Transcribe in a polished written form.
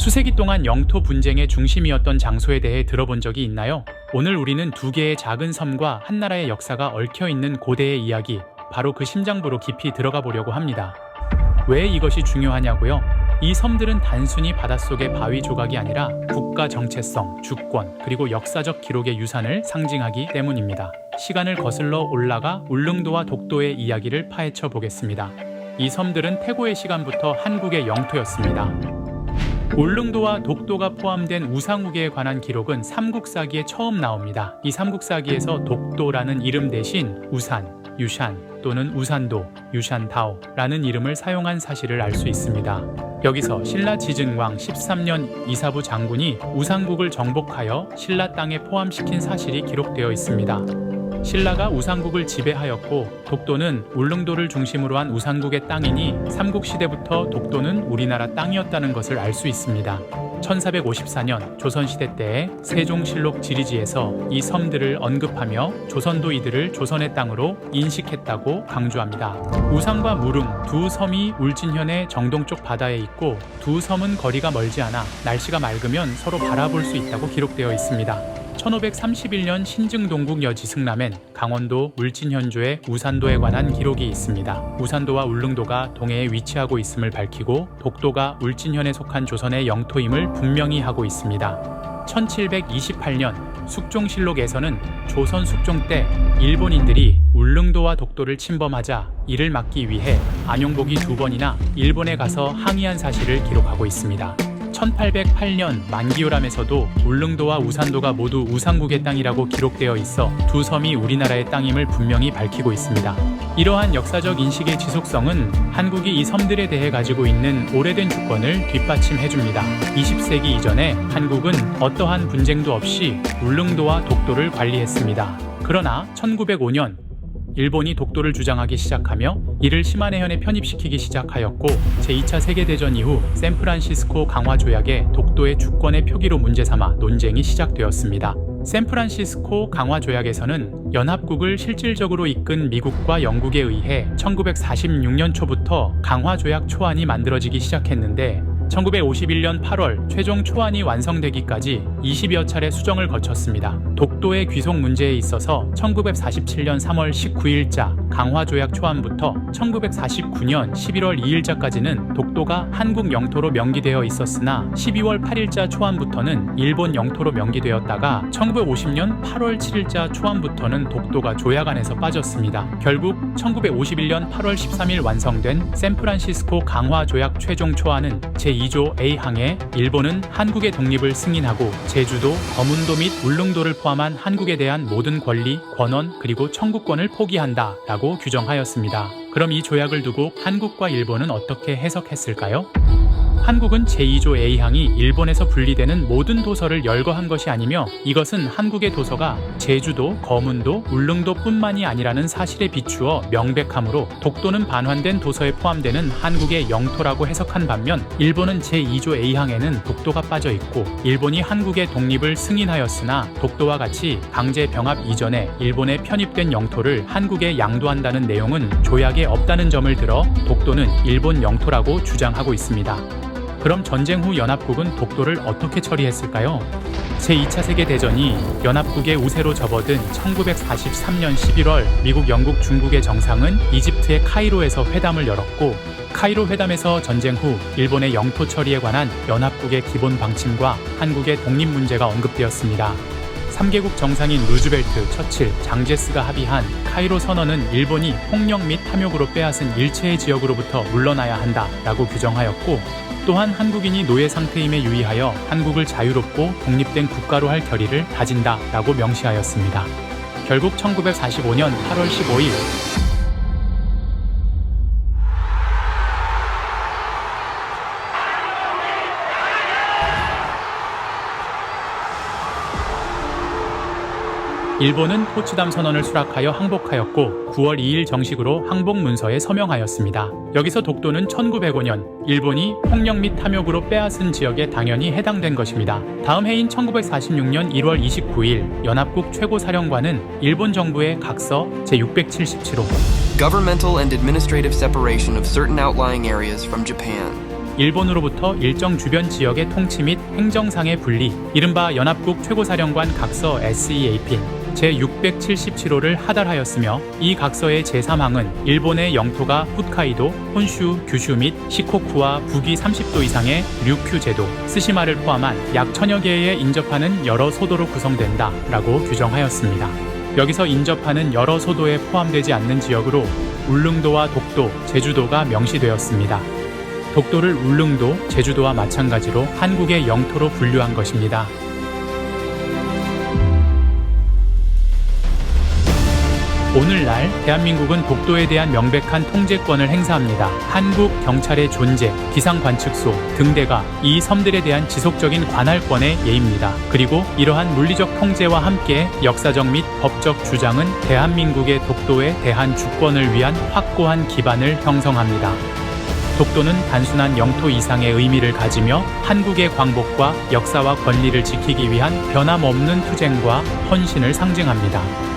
수세기 동안 영토 분쟁의 중심이었던 장소에 대해 들어본 적이 있나요? 오늘 우리는 두 개의 작은 섬과 한 나라의 역사가 얽혀있는 고대의 이야기, 바로 그 심장부로 깊이 들어가 보려고 합니다. 왜 이것이 중요하냐고요? 이 섬들은 단순히 바닷속의 바위 조각이 아니라 국가 정체성, 주권, 그리고 역사적 기록의 유산을 상징하기 때문입니다. 시간을 거슬러 올라가 울릉도와 독도의 이야기를 파헤쳐 보겠습니다. 이 섬들은 태고의 시간부터 한국의 영토였습니다. 울릉도와 독도가 포함된 우상우계에 관한 기록은 삼국사기에 처음 나옵니다. 이 삼국사기에서 독도라는 이름 대신 우산, 유샨 또는 우산도, 유샨다오라는 이름을 사용한 사실을 알 수 있습니다. 여기서 신라 지증왕 13년 이사부 장군이 우상국을 정복하여 신라 땅에 포함시킨 사실이 기록되어 있습니다. 신라가 우상국을 지배하였고 독도는 울릉도를 중심으로 한 우상국의 땅이니 삼국시대부터 독도는 우리나라 땅이었다는 것을 알 수 있습니다. 1454년 조선시대 때에 세종실록 지리지에서 이 섬들을 언급하며 조선도 이들을 조선의 땅으로 인식했다고 강조합니다. 우상과 무릉 두 섬이 울진현의 정동쪽 바다에 있고 두 섬은 거리가 멀지 않아 날씨가 맑으면 서로 바라볼 수 있다고 기록되어 있습니다. 1531년 신증동국 여지승남엔 강원도 울진현조의 우산도에 관한 기록이 있습니다. 우산도와 울릉도가 동해에 위치하고 있음을 밝히고 독도가 울진현에 속한 조선의 영토임을 분명히 하고 있습니다. 1728년 숙종실록에서는 조선 숙종 때 일본인들이 울릉도와 독도를 침범하자 이를 막기 위해 안용복이 2번이나 일본에 가서 항의한 사실을 기록하고 있습니다. 1808년 만기요람에서도 울릉도와 우산도가 모두 우상국의 땅이라고 기록되어 있어 두 섬이 우리나라의 땅임을 분명히 밝히고 있습니다. 이러한 역사적 인식의 지속성은 한국이 이 섬들에 대해 가지고 있는 오래된 주권을 뒷받침해줍니다. 20세기 이전에 한국은 어떠한 분쟁도 없이 울릉도와 독도를 관리했습니다. 그러나 1905년 일본이 독도를 주장하기 시작하며 이를 시마네현에 편입시키기 시작하였고 제2차 세계대전 이후 샌프란시스코 강화조약에 독도의 주권의 표기로 문제삼아 논쟁이 시작되었습니다. 샌프란시스코 강화조약에서는 연합국을 실질적으로 이끈 미국과 영국에 의해 1946년 초부터 강화조약 초안이 만들어지기 시작했는데 1951년 8월 최종 초안이 완성되기까지 20여 차례 수정을 거쳤습니다. 독도의 귀속 문제에 있어서 1947년 3월 19일자 강화조약 초안부터 1949년 11월 2일자까지는 독도가 한국 영토로 명기되어 있었으나 12월 8일자 초안부터는 일본 영토로 명기되었다가 1950년 8월 7일자 초안부터는 독도가 조약 안에서 빠졌습니다. 결국 1951년 8월 13일 완성된 샌프란시스코 강화조약 최종 초안은 제2조 A항에 일본은 한국의 독립을 승인하고 제주도, 거문도 및 울릉도를 포함한 한국에 대한 모든 권리, 권원 그리고 청구권을 포기한다 라고 규정하였습니다. 그럼 이 조약을 두고 한국과 일본은 어떻게 해석했을까요? 한국은 제2조 A항이 일본에서 분리되는 모든 도서를 열거한 것이 아니며 이것은 한국의 도서가 제주도, 거문도, 울릉도 뿐만이 아니라는 사실에 비추어 명백하므로 독도는 반환된 도서에 포함되는 한국의 영토라고 해석한 반면 일본은 제2조 A항에는 독도가 빠져 있고 일본이 한국의 독립을 승인하였으나 독도와 같이 강제 병합 이전에 일본에 편입된 영토를 한국에 양도한다는 내용은 조약에 없다는 점을 들어 독도는 일본 영토라고 주장하고 있습니다. 그럼 전쟁 후 연합국은 독도를 어떻게 처리했을까요? 제2차 세계대전이 연합국의 우세로 접어든 1943년 11월 미국, 영국, 중국의 정상은 이집트의 카이로에서 회담을 열었고 카이로 회담에서 전쟁 후 일본의 영토 처리에 관한 연합국의 기본 방침과 한국의 독립 문제가 언급되었습니다. 3개국 정상인 루즈벨트, 처칠, 장제스가 합의한 카이로 선언은 일본이 폭력 및 탐욕으로 빼앗은 일체의 지역으로부터 물러나야 한다라고 규정하였고 또한 한국인이 노예 상태임에 유의하여 한국을 자유롭고 독립된 국가로 할 결의를 다진다라고 명시하였습니다. 결국 1945년 8월 15일 일본은 포츠담 선언을 수락하여 항복하였고 9월 2일 정식으로 항복 문서에 서명하였습니다. 여기서 독도는 1905년 일본이 폭력 및 탐욕으로 빼앗은 지역에 당연히 해당된 것입니다. 다음 해인 1946년 1월 29일 연합국 최고사령관은 일본 정부에 각서 제677호 Governmental and administrative separation of certain outlying areas from Japan. 일본으로부터 일정 주변 지역의 통치 및 행정상의 분리, 이른바 연합국 최고사령관 각서 SEAP 제677호를 하달하였으며 이 각서의 제3항은 일본의 영토가 홋카이도, 혼슈, 규슈 및 시코쿠와 북위 30도 이상의 류큐 제도, 스시마를 포함한 약 1000여 개에 인접하는 여러 소도로 구성된다 라고 규정하였습니다. 여기서 인접하는 여러 소도에 포함되지 않는 지역으로 울릉도와 독도, 제주도가 명시되었습니다. 독도를 울릉도, 제주도와 마찬가지로 한국의 영토로 분류한 것입니다. 오늘날 대한민국은 독도에 대한 명백한 통제권을 행사합니다. 한국 경찰의 존재, 기상관측소, 등대가 이 섬들에 대한 지속적인 관할권의 예입니다. 그리고 이러한 물리적 통제와 함께 역사적 및 법적 주장은 대한민국의 독도에 대한 주권을 위한 확고한 기반을 형성합니다. 독도는 단순한 영토 이상의 의미를 가지며 한국의 광복과 역사와 권리를 지키기 위한 변함없는 투쟁과 헌신을 상징합니다.